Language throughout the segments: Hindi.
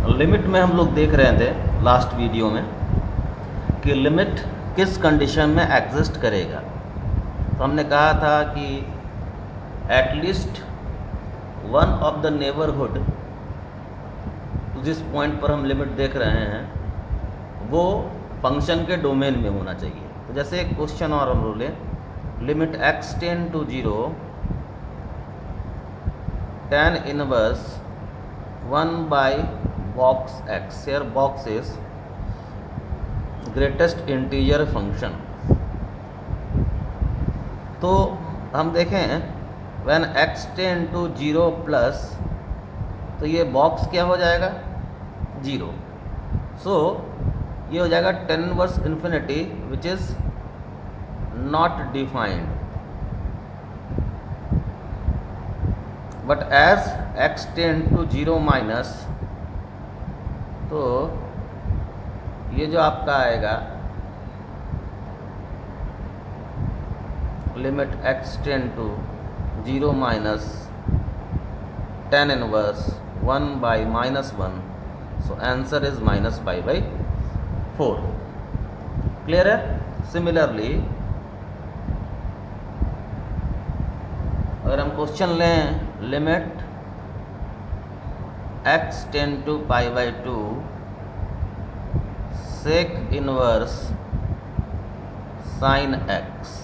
लिमिट में हम लोग देख रहे थे लास्ट वीडियो में कि लिमिट किस कंडीशन में एग्जिस्ट करेगा। तो हमने कहा था कि at least one of the neighbourhood, तो जिस पॉइंट पर हम लिमिट देख रहे हैं वो फंक्शन के डोमेन में होना चाहिए। तो जैसे एक क्वेश्चन और हम बोले, limit x tend to 0 tan inverse 1 by box x, here box is greatest integer function. तो हम देखें when x tend to 0 plus, तो ये बॉक्स क्या हो जाएगा 0। सो ये हो जाएगा tan inverse infinity which is not defined, but as x tend to 0 minus, तो ये जो आपका आएगा limit x tend to 0 minus tan inverse 1 by minus 1, so answer is minus pi by 4। Clear है? सिमिलरली अगर हम क्वेश्चन लें limit x tend to pi by 2 sec inverse sine x।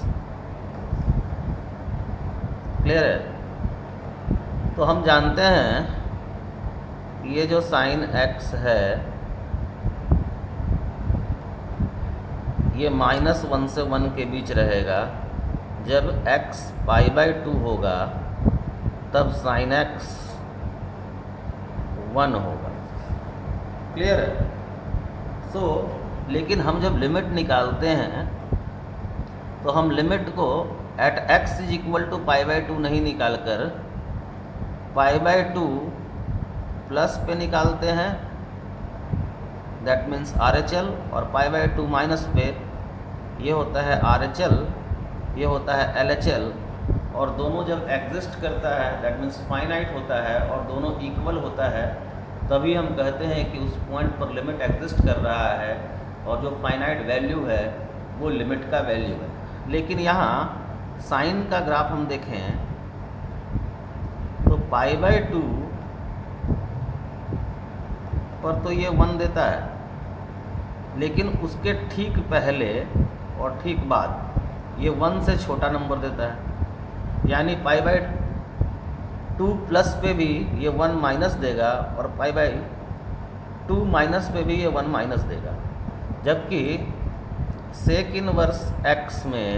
Clear है? तो हम जानते हैं कि ये जो साइन x है ये -1 से 1 के बीच रहेगा। जब x पाई बाई 2 होगा तब साइन x 1 होगा। क्लियर है? सो लेकिन हम जब लिमिट निकालते हैं तो हम लिमिट को at x is equal to pi by 2 नहीं निकाल कर पाई बाई 2 प्लस पे निकालते हैं, दैट मीन्स RHL, और पाई बाई 2 माइनस पे ये होता है RHL, ये होता है LHL, और दोनों जब एग्जिस्ट करता है दैट मीन्स फाइनाइट होता है और दोनों इक्वल होता है, तभी हम कहते हैं कि उस पॉइंट पर लिमिट एग्जिस्ट कर रहा है और जो फाइनाइट वैल्यू है वो लिमिट का वैल्यू है। लेकिन यहाँ साइन का ग्राफ हम देखें तो पाई बाई 2 पर तो ये 1 देता है, लेकिन उसके ठीक पहले और ठीक बाद ये 1 से छोटा नंबर देता है। यानी पाई बाई 2 प्लस पे भी ये 1 माइनस देगा और पाई बाई 2 माइनस पे भी ये 1 माइनस देगा। जबकि सेक इनवर्स x में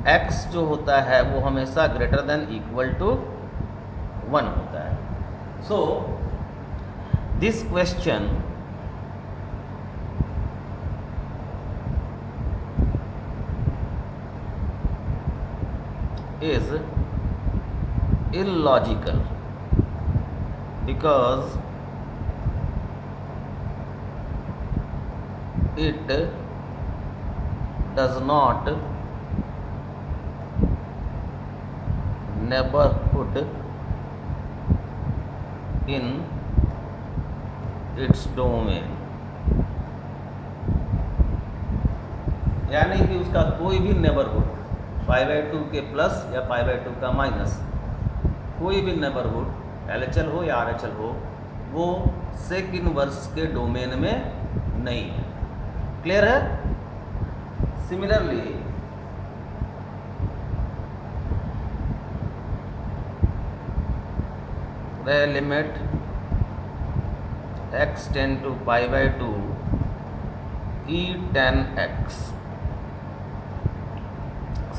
x जो होता है वो हमेशा ग्रेटर देन इक्वल टू 1 होता है। So this question is illogical because it does not neighborhood in its domain, यानी कि उसका कोई भी नेबरहुड पाई बाई 2 के प्लस या पाई बाई 2 का माइनस, कोई भी नेबरहुड LHL हो या RHL हो, वो सेक इनवर्स के डोमेन में नहीं है। क्लियर है? Similarly the limit x tend to pi by 2 e tan x,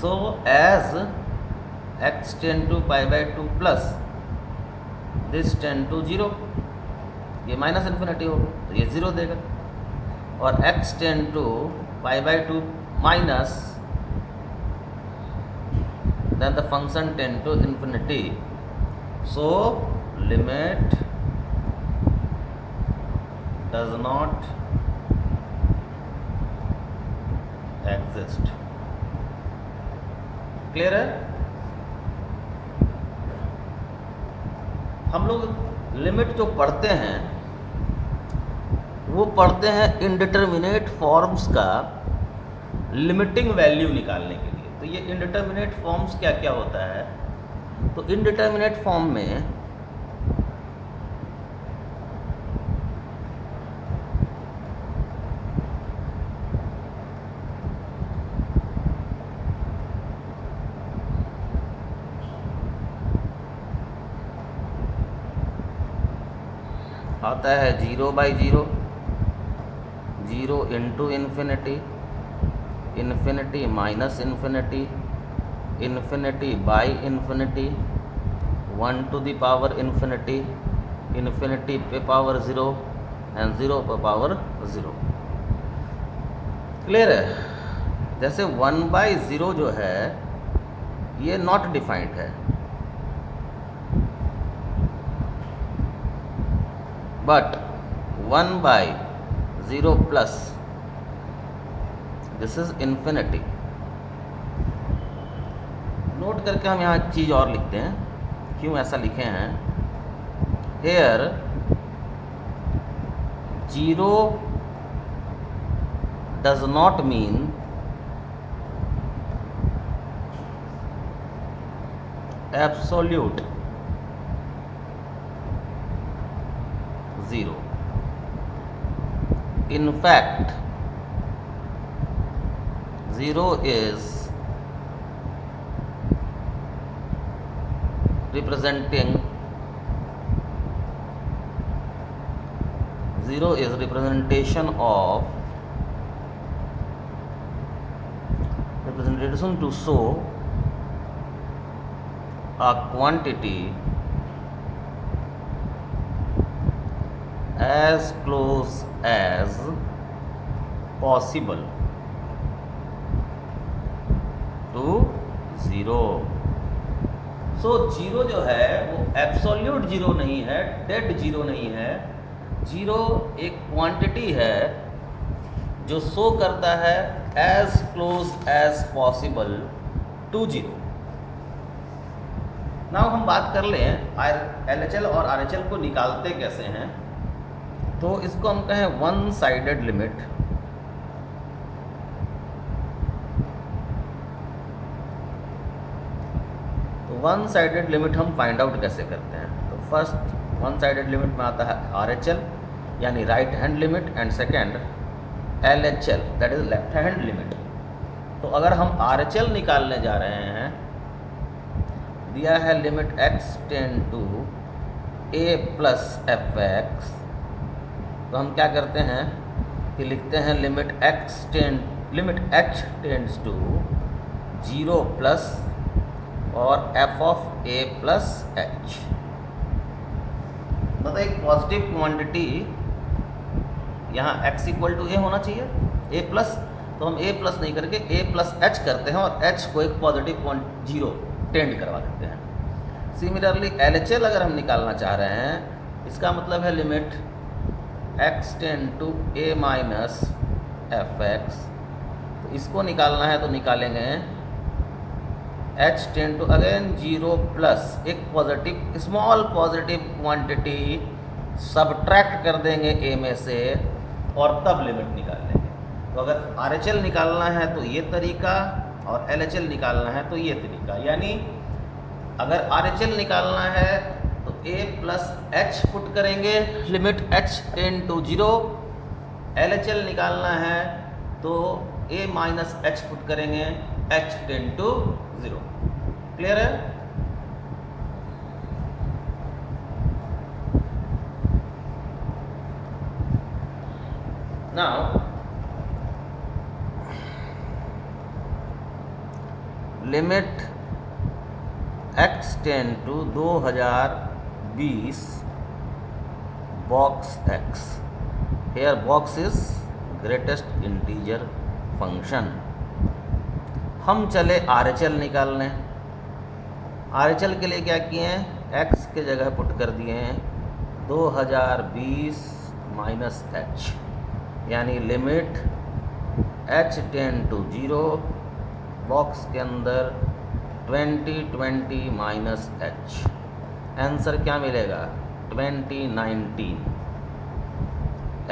so as x tend to pi by 2 plus this tend to 0, ये माइनस इन्फिनिटी होगा तो ये 0 देगा, और x tend to pi by 2 minus then the function tend to infinity, so limit does not exist. Clear है? हम लोग लिमिट जो पढ़ते हैं वो पढ़ते हैं इंडिटरमिनेट फॉर्म्स का लिमिटिंग वैल्यू निकालने के लिए। तो ये इंडिटरमिनेट फॉर्म्स क्या क्या होता है? तो इंडिटरमिनेट फॉर्म में आता है 0/0, 0 into infinity, infinity minus infinity, infinity by infinity, 1 to the power infinity, infinity पे पावर 0 एंड 0 पे पावर 0। क्लियर है? जैसे 1/0 जो है ये नॉट डिफाइंड है, but 1/0 plus this is infinity. Note करके हम यहाँ एक चीज़ और लिखते हैं, क्यों ऐसा लिखे हैं। Here 0 does not mean absolute 0. In fact, 0 is representation of representation to show a quantity as close as possible to 0. सो 0 जो है वो एब्सोल्यूट 0 नहीं है, डेड 0 नहीं है। 0 एक क्वांटिटी है जो शो करता है as close as possible to 0। Now हम बात कर लें LHL और RHL को निकालते कैसे हैं। तो इसको हम कहें वन साइडेड लिमिट। तो वन साइडेड लिमिट हम फाइंड आउट कैसे करते हैं? तो फर्स्ट वन साइडेड लिमिट में आता है RHL यानी right hand limit, and second LHL that is left hand limit. तो अगर हम RHL निकालने जा रहे हैं, दिया है limit x tend to a plus fx, तो हम क्या करते हैं कि लिखते हैं limit h tends to 0 plus और f of a plus h। मतलब एक पॉजिटिव क्वांटिटी यहाँ x इक्वल टू a होना चाहिए, a प्लस, तो हम a प्लस नहीं करके a प्लस h करते हैं और h को एक पॉजिटिव 0 टेंड करवा देते हैं। सिमिलरली LHL अगर हम निकालना चाह रहे हैं, इसका मतलब है limit x tend to a minus fx। तो इसको निकालना है तो निकालेंगे h tend to again 0 plus एक positive small positive quantity subtract कर देंगे a में से और तब लिमिट निकाल लेंगे। तो अगर RHL निकालना है तो ये तरीका और LHL निकालना है तो ये तरीका। यानी अगर RHL निकालना है तो a प्लस h पुट करेंगे, limit h tend to 0। LHL निकालना है तो a माइनस h पुट करेंगे, h टेंड टू 0। क्लियर है? Now limit x tend to 2020 box x। Here box is greatest integer function। हम चले RHL निकालने। RHL के लिए क्या किए हैं, x के जगह पुट कर दिए हैं 2020 माइनस h, यानी limit h tend to 0 box के अंदर 2020 माइनस h। आंसर क्या मिलेगा 2019।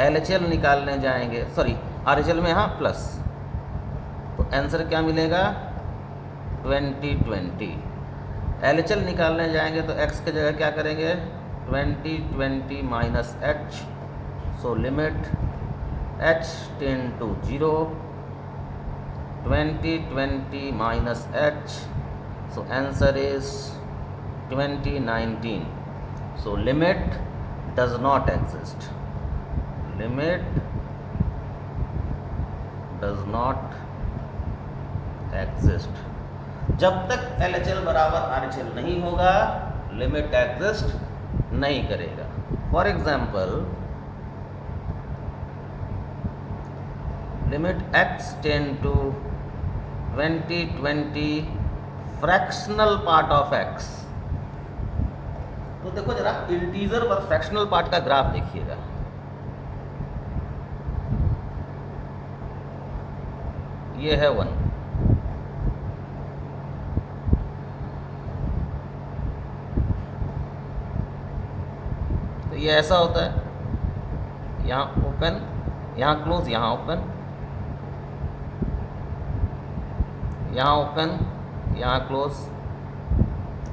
LHL निकालने जाएंगे, सॉरी RHL में यहाँ प्लस, तो आंसर क्या मिलेगा 2020। LHL निकालने जाएंगे तो x की जगह क्या करेंगे 2020 minus h, so limit h tend to 0, 2020 minus h, so answer is 2019. So limit does not exist. Limit does not exist. जब तक LHL बराबर RHL नहीं होगा लिमिट एग्जिस्ट नहीं करेगा। For example limit x tend to 2020 fractional part of x, तो देखो जरा इंटीजर पर फ्रैक्शनल पार्ट का ग्राफ देखिएगा। ये है 1, तो ये ऐसा होता है, यहाँ ओपन, यहाँ क्लोज, यहाँ ओपन, यहाँ ओपन, यहाँ क्लोज,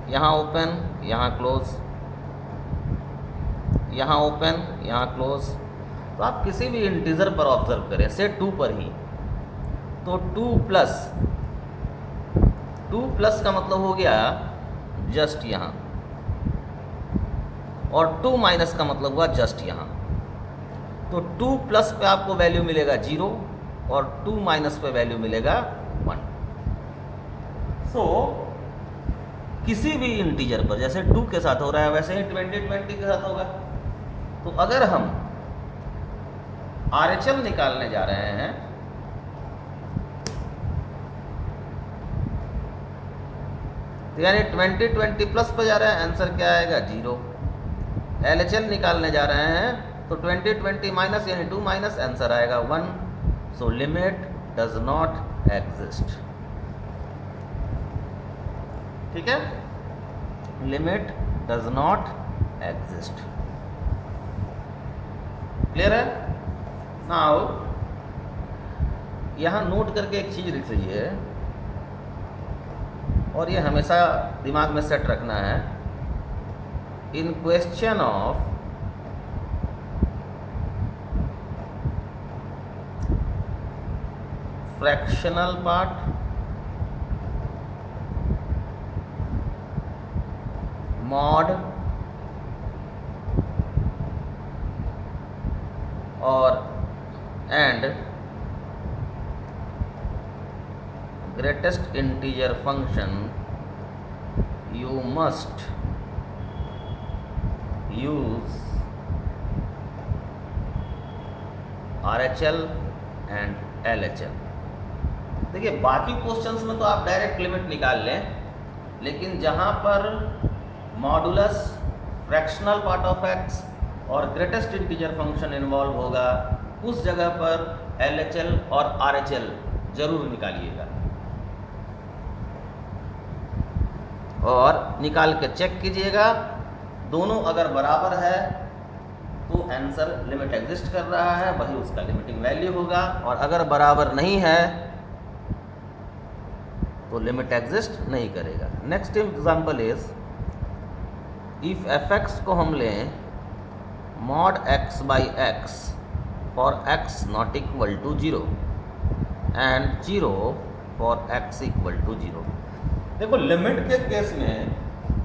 यहाँ ओपन, यहाँ क्लोज, यहाँ ओपन, यहाँ क्लोज। तो आप किसी भी इंटीजर पर ऑब्जर्व करें, से 2 पर ही, तो 2 प्लस का मतलब हो गया जस्ट यहाँ, और 2 माइनस का मतलब हुआ जस्ट यहाँ। तो 2 प्लस पे आपको वैल्यू मिलेगा 0 और 2 माइनस पे वैल्यू मिलेगा 1। तो किसी भी इंटीजर पर जैसे 2 के साथ हो रहा है वैसे ही 2020 के साथ होगा। तो अगर हम RHL निकालने जा रहे हैं तो यानी 2020 प्लस पर जा रहे हैं, आंसर क्या आएगा 0। LHL निकालने जा रहे हैं तो 2020 माइनस यानी 2 माइनस, आंसर आएगा 1। So limit does not exist. ठीक है, limit does not exist. Clear है? नाउ यहाँ नोट करके एक चीज लिख लीजिए और ये हमेशा दिमाग में सेट रखना है। In question of fractional part, mod और and greatest integer function, you must use RHL and LHL। देखिए बाकी क्वेश्चंस में तो आप डायरेक्ट लिमिट निकाल लें, लेकिन जहाँ पर modulus, fractional part of x और ग्रेटेस्ट इंटीजर फंक्शन इन्वॉल्व होगा, उस जगह पर LHL और RHL जरूर निकालिएगा और निकाल के चेक कीजिएगा। दोनों अगर बराबर है तो आंसर लिमिट एग्जिस्ट कर रहा है, वही उसका लिमिटिंग वैल्यू होगा, और अगर बराबर नहीं है तो लिमिट एग्जिस्ट नहीं करेगा। Next example is if fx को हम लें mod x by x for x not equal to 0 and 0 for x equal to 0। देखो लिमिट के केस में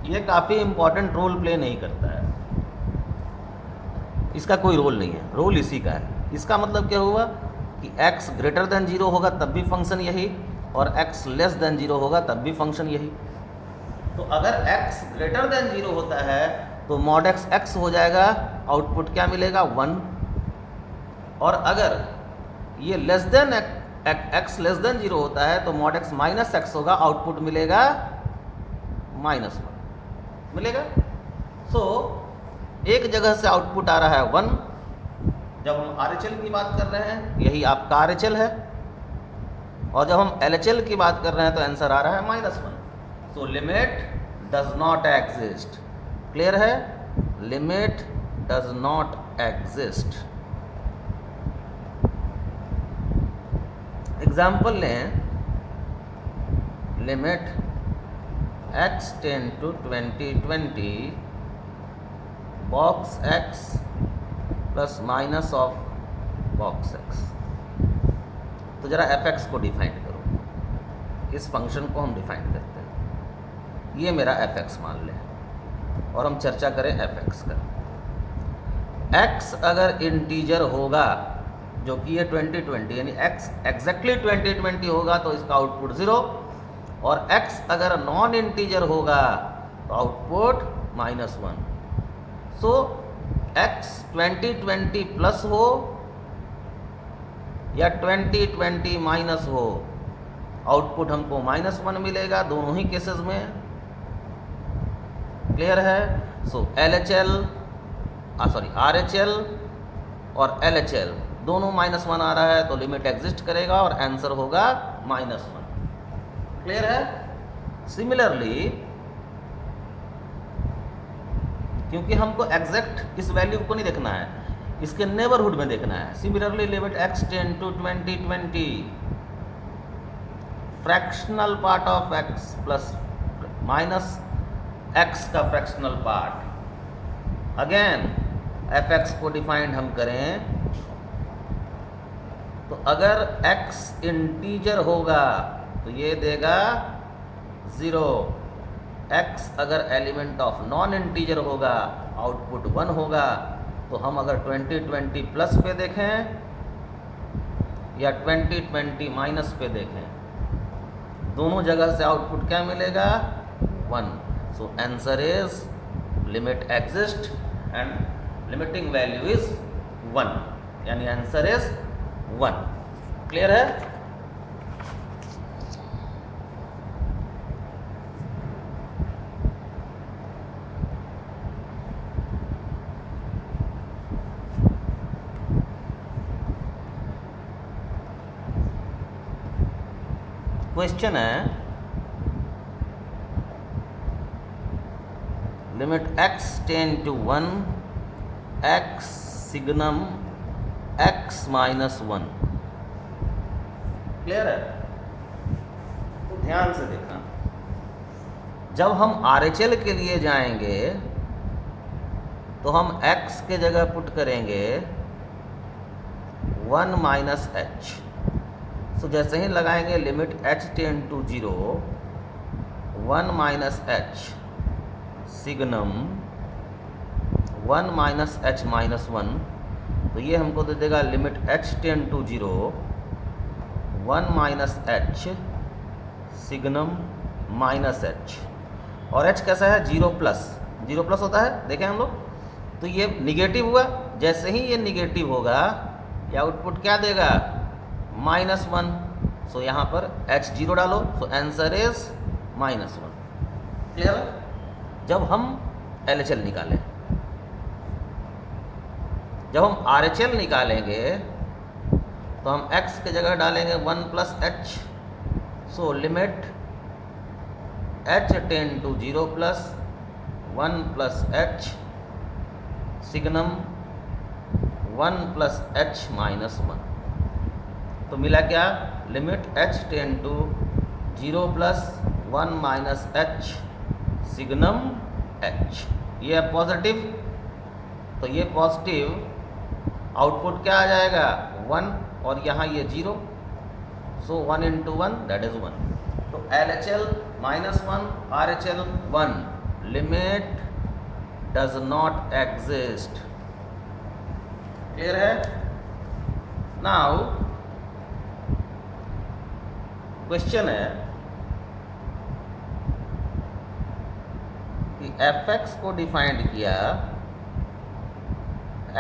ये काफ़ी इंपॉर्टेंट रोल प्ले नहीं करता है, इसका कोई रोल नहीं है, रोल इसी का है। इसका मतलब क्या हुआ कि x ग्रेटर देन 0 होगा तब भी फंक्शन यही, और x लेस देन 0 होगा तब भी फंक्शन यही। तो अगर x ग्रेटर देन 0 होता है तो mod x x हो जाएगा, आउटपुट क्या मिलेगा 1, और अगर ये less than x less than 0 होता है तो mod x माइनस x होगा, आउटपुट मिलेगा -1 मिलेगा। सो एक जगह से आउटपुट आ रहा है 1, जब हम RHL की बात कर रहे हैं यही आपका RHL है, और जब हम LHL की बात कर रहे हैं तो आंसर आ रहा है -1। So limit does not exist. Clear है? Limit does not exist. Example लें, limit x tend to 2020 box x plus minus of box x। तो ज़रा fx को डिफाइन करो, इस फंक्शन को हम डिफाइन करते हैं। ये मेरा fx मान लें और हम चर्चा करें fx का। x अगर इंटीजर होगा, जो कि ये 2020 यानी x एग्जैक्टली 2020 होगा तो इसका आउटपुट 0, और x अगर नॉन इंटीजर होगा तो आउटपुट -1। सो x 2020 प्लस हो या 2020 माइनस हो, आउटपुट हमको -1 मिलेगा दोनों ही केसेस में। क्लियर है? सो RHL और LHL दोनों -1 आ रहा है तो लिमिट एग्जिस्ट करेगा और आंसर होगा -1। क्लियर है? सिमिलरली, क्योंकि हमको एग्जैक्ट इस वैल्यू को नहीं देखना है, इसके नेबरहुड में देखना है। Similarly limit x tend to 2020 fractional part of x plus minus x का फ्रैक्शनल पार्ट। अगेन fx को डिफाइंड हम करें तो अगर x इंटीजर होगा तो ये देगा 0, x अगर एलिमेंट ऑफ नॉन इंटीजर होगा आउटपुट 1 होगा। तो हम अगर 2020 प्लस पे देखें या 2020 माइनस पे देखें, दोनों जगह से आउटपुट क्या मिलेगा? 1। So answer is limit exist and limiting value is 1, यानी आंसर इज 1। क्लियर है? क्वेश्चन है, limit x tend to 1 x signum x -1। Clear है? तो ध्यान से देखना, जब हम RHL के लिए जाएंगे तो हम x के जगह पुट करेंगे 1 -h। तो जैसे ही लगाएंगे limit h tend to 0 1 -h signum 1 -h -1, तो ये हमको दे देगा limit h tend to 0 1 -h signum -h। और h कैसा है? 0 प्लस होता है, देखें हम लोग। तो ये निगेटिव हुआ, जैसे ही ये निगेटिव होगा ये आउटपुट क्या देगा? -1। सो यहाँ पर h 0 डालो, सो आंसर इज -1। क्लियर? जब हम LHL निकालें, जब हम RHL निकालेंगे तो हम x के जगह डालेंगे 1 +h। So limit h tend to 0 plus 1 +h signum 1 +h -1। तो मिला क्या? Limit h tend to 0 plus 1 -h signum h। ये है पॉजिटिव, तो ये पॉजिटिव आउटपुट क्या आ जाएगा? 1, और यहाँ ये 0। सो 1 × 1 दैट इज 1। तो LHL -1 RHL 1 limit does not exist. Clear है? नाउ क्वेश्चन है कि fx को डिफाइंड किया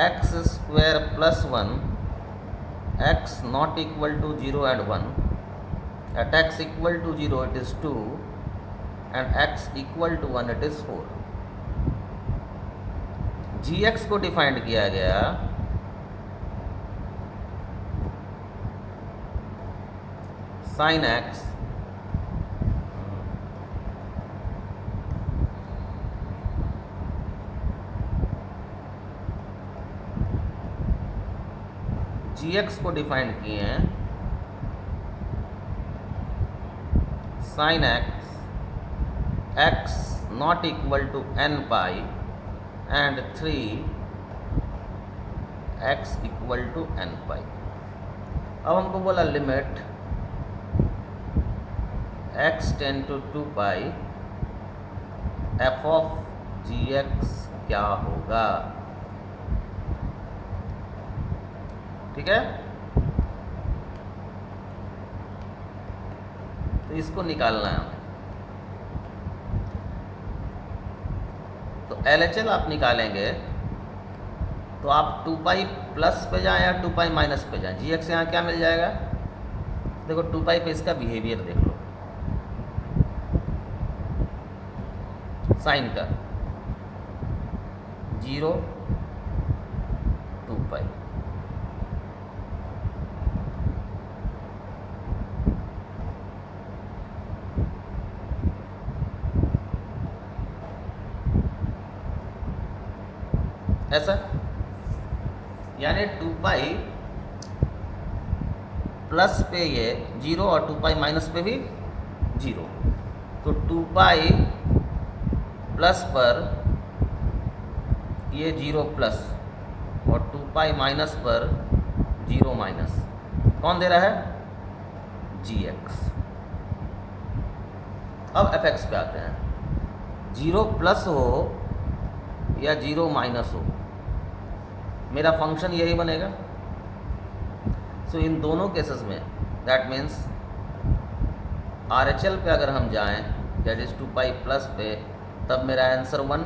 x² + 1 x not equal to 0 and 1, at x equal to 0 it is 2 and x equal to 1 it is 4। gx को डिफाइंड किया गया sin x gx को डिफाइंड किए हैं sin x not equal to n pi and 3x equal to n pi। अब हमको बोला limit x tend to 2 pi f of gx क्या होगा। ठीक है, तो इसको निकालना है हमें। तो LHL आप निकालेंगे तो आप 2 पाई प्लस पे जाएं या 2 पाई माइनस पे जाएं, gx यहाँ क्या मिल जाएगा। देखो 2 पाई पे इसका बिहेवियर देख लो, साइन का 0 2 पाई, ऐसा, यानी 2 पाई प्लस पे ये 0 और 2 पाई माइनस पे भी 0, तो 2 पाई प्लस पर ये 0 प्लस और 2 पाई माइनस पर 0 माइनस, कौन दे रहा है, gx। अब fx पे आते हैं, 0 प्लस हो या 0 माइनस हो, मेरा फंक्शन यही बनेगा। सो इन दोनों केसेस में दैट मीन्स RHL पे अगर हम जाएं दैट इज़ 2 पाई प्लस पे, तब मेरा आंसर 1,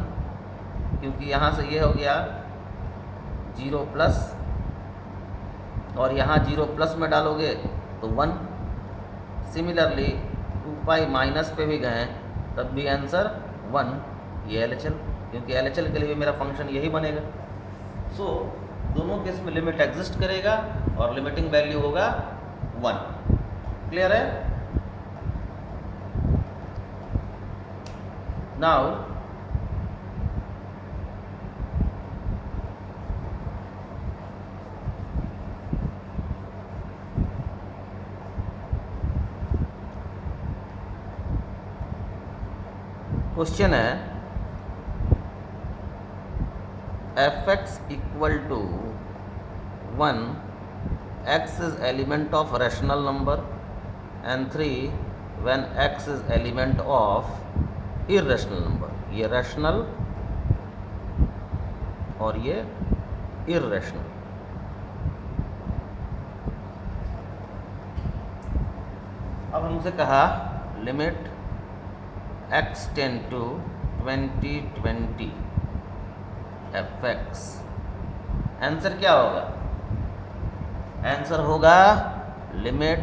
क्योंकि यहाँ से ये हो गया 0 प्लस और यहाँ 0 प्लस में डालोगे तो 1। सिमिलरली 2 पाई माइनस पे भी गए तब भी आंसर 1, ये LHL, क्योंकि LHL के लिए भी मेरा फंक्शन यही बनेगा। सो दोनों केस में लिमिट एग्जिस्ट करेगा और लिमिटिंग वैल्यू होगा 1। क्लियर है। नाउ क्वेश्चन है fx equal to 1, x is element of rational number, and 3 when x is element of irrational number। ये rational और ये irrational। अब हमसे कहा limit x tend to 2020 fx, answer क्या होगा, आंसर होगा limit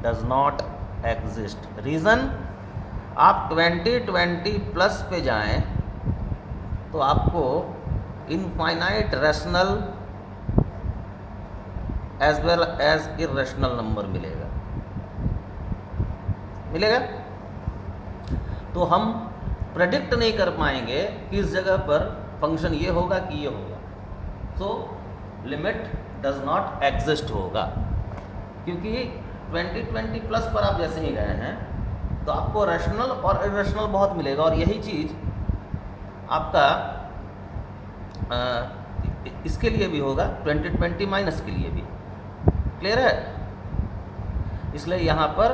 does not exist. Reason, आप 2020 प्लस पे जाएं तो आपको infinite rational as well as irrational number मिलेगा। तो हम प्रेडिक्ट नहीं कर पाएंगे कि इस जगह पर फंक्शन ये होगा कि ये होगा। सो लिमिट डज नॉट एग्जिस्ट होगा, क्योंकि 2020 प्लस पर आप जैसे ही गए हैं तो आपको रैशनल और इरेशनल बहुत मिलेगा, और यही चीज़ आपका इसके लिए भी होगा 2020 माइनस के लिए भी। क्लियर है। इसलिए यहाँ पर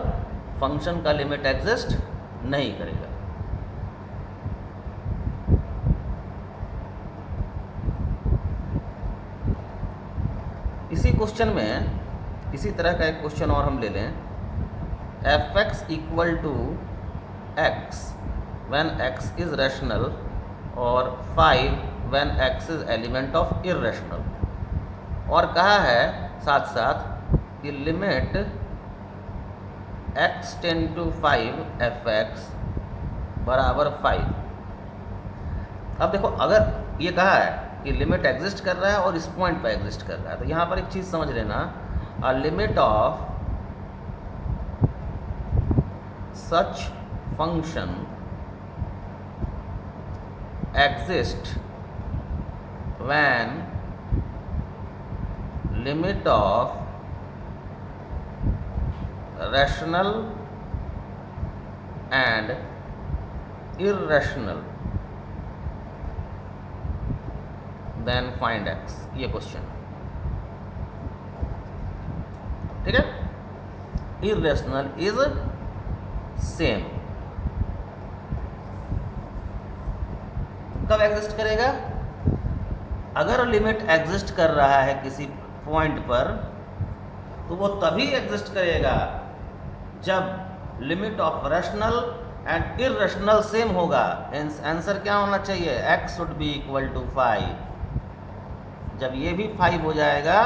फंक्शन का लिमिट एग्जिस्ट नहीं करेगा। इसी क्वेश्चन में इसी तरह का एक क्वेश्चन और हम ले लें, fx equal to x when x is rational और 5 when x is element of irrational, और कहा है साथ साथ कि limit x tend to 5 fx बराबर 5। अब देखो, अगर ये कहा है कि लिमिट एग्जिस्ट कर रहा है और इस पॉइंट पर एग्जिस्ट कर रहा है, तो यहाँ पर एक चीज़ समझ लेना, a limit of such function exist when limit of rational and irrational, then find x, ये क्वेश्चन, ठीक है। इरेशनल इज सेम, कब एग्जिस्ट करेगा? अगर लिमिट एग्जिस्ट कर रहा है किसी पॉइंट पर, तो वो तभी एग्जिस्ट करेगा जब limit of rational and irrational same होगा। आंसर क्या होना चाहिए? x should be equal to 5। जब ये भी 5 हो जाएगा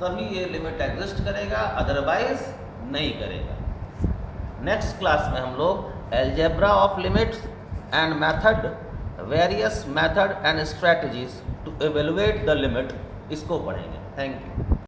तभी ये लिमिट एग्जिस्ट करेगा, अदरवाइज नहीं करेगा। नेक्स्ट क्लास में हम लोग algebra of limits and method, various method and strategies to evaluate the limit, इसको पढ़ेंगे। Thank you.